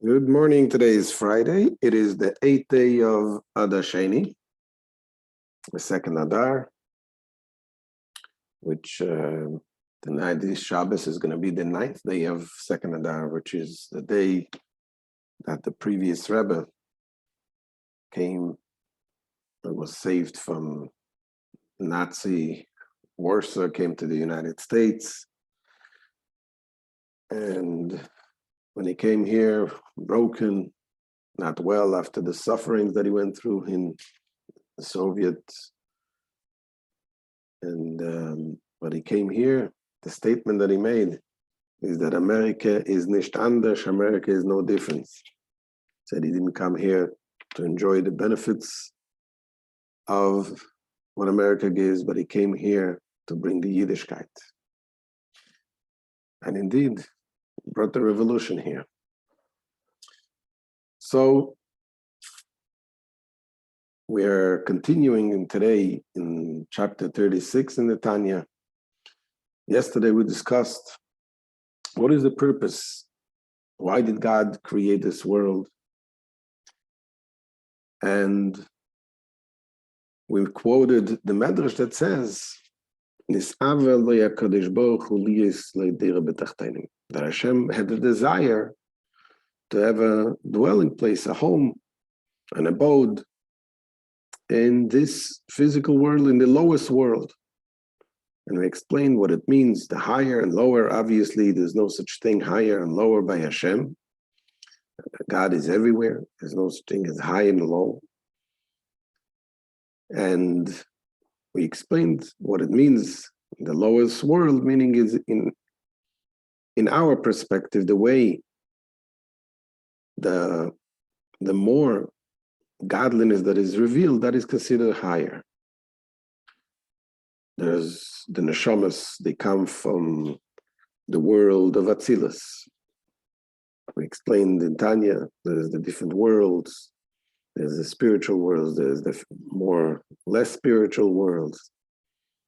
Good morning. Today is Friday. It is the 8th day of Adar, the second Adar, which tonight this Shabbos is going to be the 9th day of second Adar, which is the day that the previous Rebbe came and was saved from Nazi Warsaw, came to the United States. And when he came here, broken, not well after the sufferings that he went through in the Soviet, and but he came here, the statement that he made is that America is nicht anders, America is no difference. He said he didn't come here to enjoy the benefits of what America gives, but he came here to bring the Yiddishkeit. And indeed, brought the revolution here. So we are continuing today in chapter 36 in the Tanya. Yesterday we discussed what is the purpose? Why did God create this world? And we quoted the Medrash that says, that Hashem had a desire to have a dwelling place, a home, an abode in this physical world, in the lowest world. And we explained what it means, the higher and lower. Obviously, there's no such thing higher and lower by Hashem. God is everywhere. There's no such thing as high and low. And we explained what it means. The lowest world, meaning is in our perspective, the way the more godliness that is revealed, that is considered higher. There's the neshamas, they come from the world of Atzilus. We explained in Tanya, there's the different worlds. There's the spiritual worlds, there's the less spiritual worlds.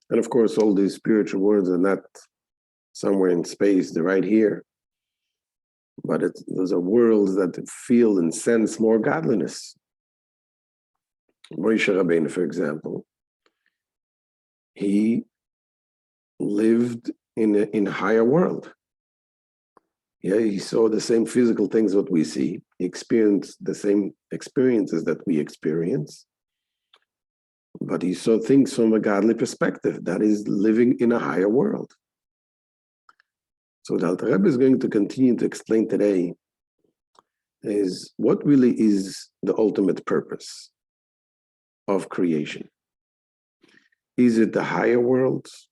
And of course, all these spiritual worlds are not somewhere in space, they're right here. But those are worlds that feel and sense more godliness. Moshe Rabbeinu, for example, he lived in a higher world. Yeah, he saw the same physical things that we see. He experienced the same experiences that we experience. But he saw things from a godly perspective, that is living in a higher world. So the Alter Rebbe is going to continue to explain today is what really is the ultimate purpose of creation. Is it the higher worlds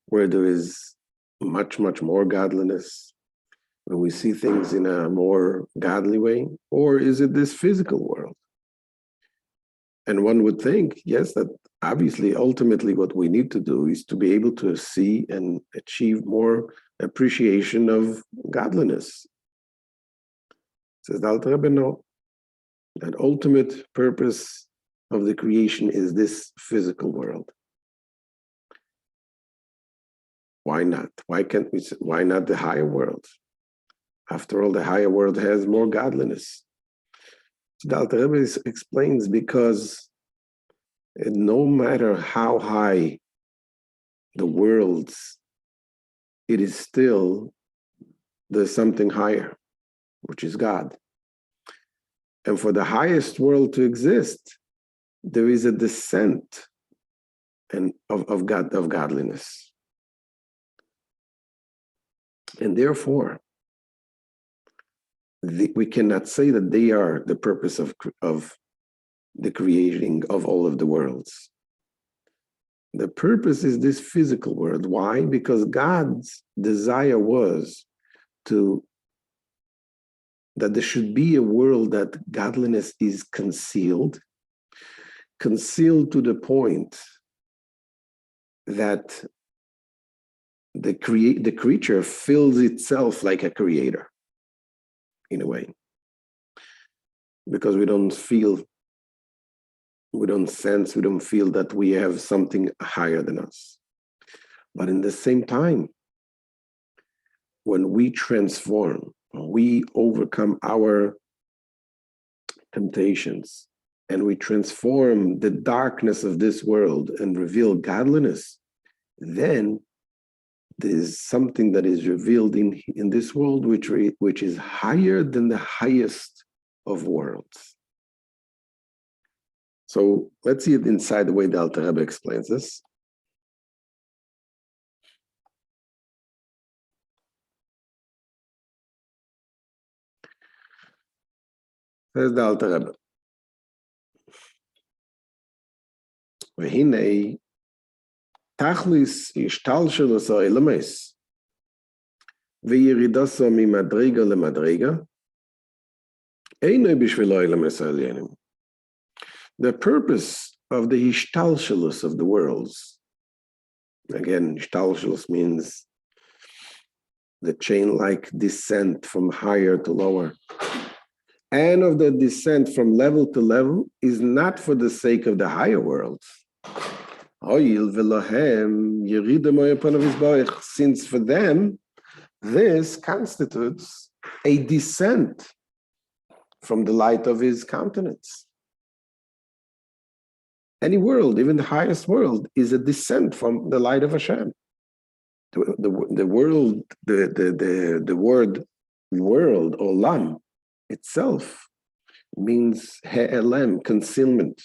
where there is much, much more godliness, where we see things in a more godly way? Or is it this physical world? And one would think, yes, that obviously, ultimately, what we need to do is to be able to see and achieve more appreciation of godliness. Says the Alter Rebbe, no. That ultimate purpose of the creation is this physical world. Why not? Why can't we? Why not the higher world? After all, the higher world has more godliness. So the Alter Rebbe explains because no matter how high the worlds, it is still, there's something higher, which is God. And for the highest world to exist, there is a descent of godliness. And therefore, we cannot say that they are the purpose of the creating of all of the worlds. The purpose is this physical world. Why? Because God's desire was that there should be a world that godliness is concealed to the point that the creature feels itself like a creator, in a way. Because we don't feel, we don't sense, we don't feel that we have something higher than us. But in the same time, when we transform we overcome our temptations and we transform the darkness of this world and reveal godliness, then there's something that is revealed in this world which is higher than the highest of worlds. So let's see it inside the way the Alter Rebbe explains this. Says the Alter Rebbe, והנה תכליס השתלשלוס האילומס וירידוסו ממדרגה למדרגה אינו בשביל האילומס העליונים. The purpose of the ishtalshalus of the worlds, again, ishtalshalus means the chain-like descent from higher to lower, and of the descent from level to level is not for the sake of the higher worlds. Since for them, this constitutes a descent from the light of his countenance. Any world, even the highest world, is a descent from the light of Hashem. The world, the word world, olam, itself means he'elem, concealment.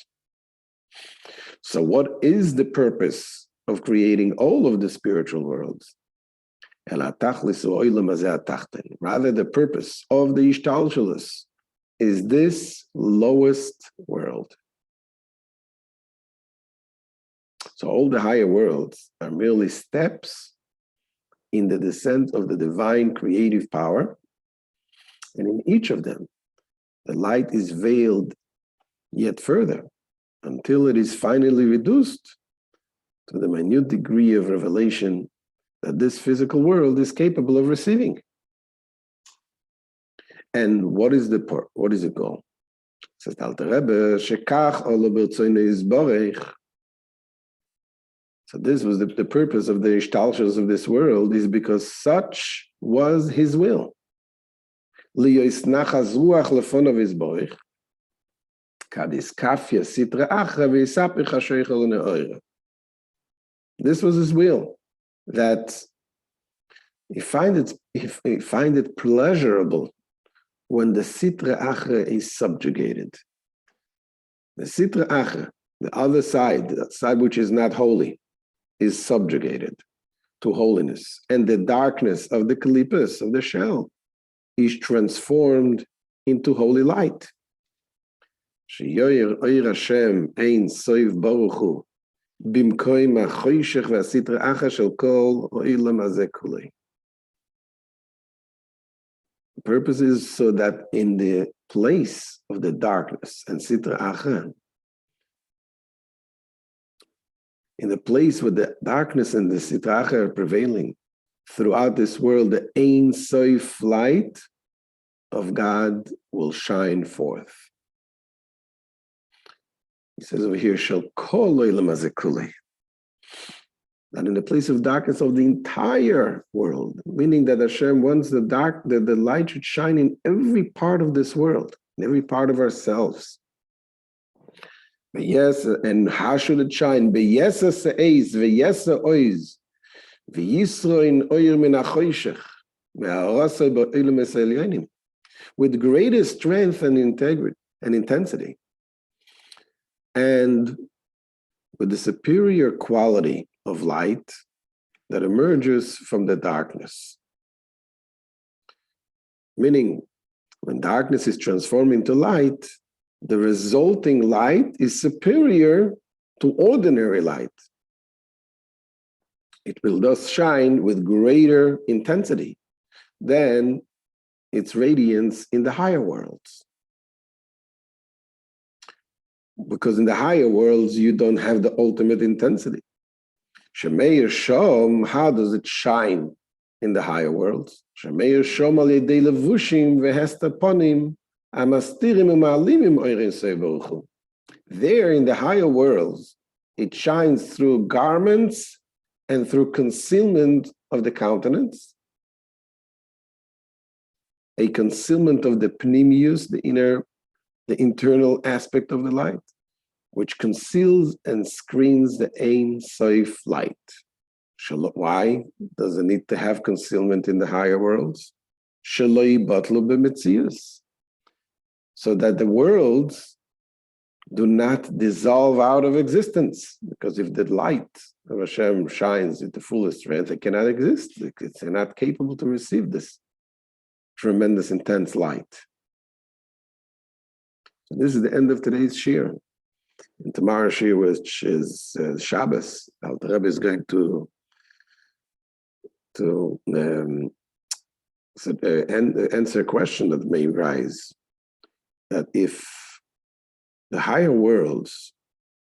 So what is the purpose of creating all of the spiritual worlds? Rather, the purpose of the ishtalshalus is this lowest world. So all the higher worlds are merely steps in the descent of the divine creative power. And in each of them, the light is veiled yet further until it is finally reduced to the minute degree of revelation that this physical world is capable of receiving. And what is the goal? Says Alter Rebbe, Shekach olo b'rtzono yisborech. So this was the purpose of the ishtalshus of this world, is because such was his will. This was his will, that he find it pleasurable when the sitra achra is subjugated. The sitra achra, the other side, the side which is not holy, is subjugated to holiness, and the darkness of the kalipas, of the shell, is transformed into holy light. The purpose is so that in the place of the darkness and sitra achra, in the place where the darkness and the sitra achra are prevailing throughout this world, the Ein Sof light of God will shine forth. He says over here, Shel kol olam hazeh kulei, that in the place of darkness of the entire world, meaning that Hashem wants the light should shine in every part of this world, in every part of ourselves. Yes, and how should it shine? B'yesa se'ez, v'yesa oiz, v'yisro in oyer min ha'choshech, v'ha'arasoi ba'olam ha'elyonim, with greater strength and integrity and intensity, and with the superior quality of light that emerges from the darkness. Meaning, when darkness is transformed into light, the resulting light is superior to ordinary light. It will thus shine with greater intensity than its radiance in the higher worlds. Because in the higher worlds, you don't have the ultimate intensity. Shemeir Shom, how does it shine in the higher worlds? Shemeir Shom al yedei levushim vehesta ponim amastirim u'ma'alimim oirin se'baruchu. There in the higher worlds, it shines through garments and through concealment of the countenance. a concealment of the pnimius, the internal aspect of the light, which conceals and screens the Ein Sof light. Why does it need to have concealment in the higher worlds? So that the worlds do not dissolve out of existence. Because if the light of Hashem shines at the fullest strength, it cannot exist. It's not capable to receive this tremendous, intense light. So this is the end of today's shir. And tomorrow's shir, which is Shabbos, Alter Rebbe is going to answer a question that may rise, that if the higher worlds,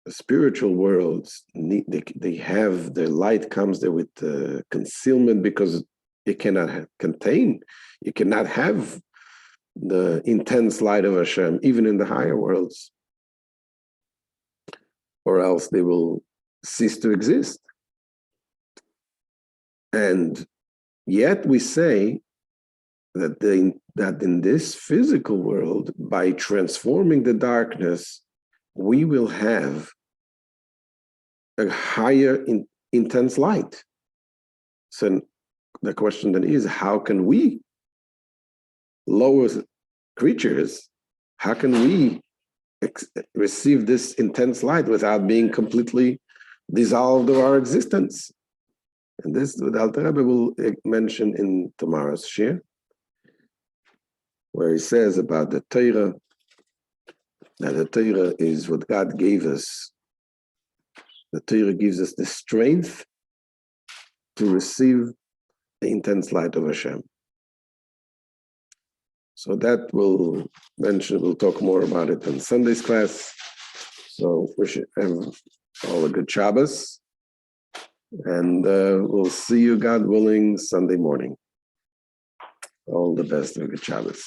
the spiritual worlds, they have, the light comes there with concealment because it cannot contain, you cannot have the intense light of Hashem, even in the higher worlds, or else they will cease to exist. And yet we say that in this physical world, by transforming the darkness, we will have a higher intense light. So the question then is, how can we, lower creatures, how can we receive this intense light without being completely dissolved of our existence? And this, the Alter Rebbe will mention in tomorrow's shir, where he says about the Torah, that the Torah is what God gave us. The Torah gives us the strength to receive the intense light of Hashem. So that we'll talk more about it in Sunday's class. So we should have all a good Shabbos. And we'll see you, God willing, Sunday morning. All the best. Have a good Shabbos.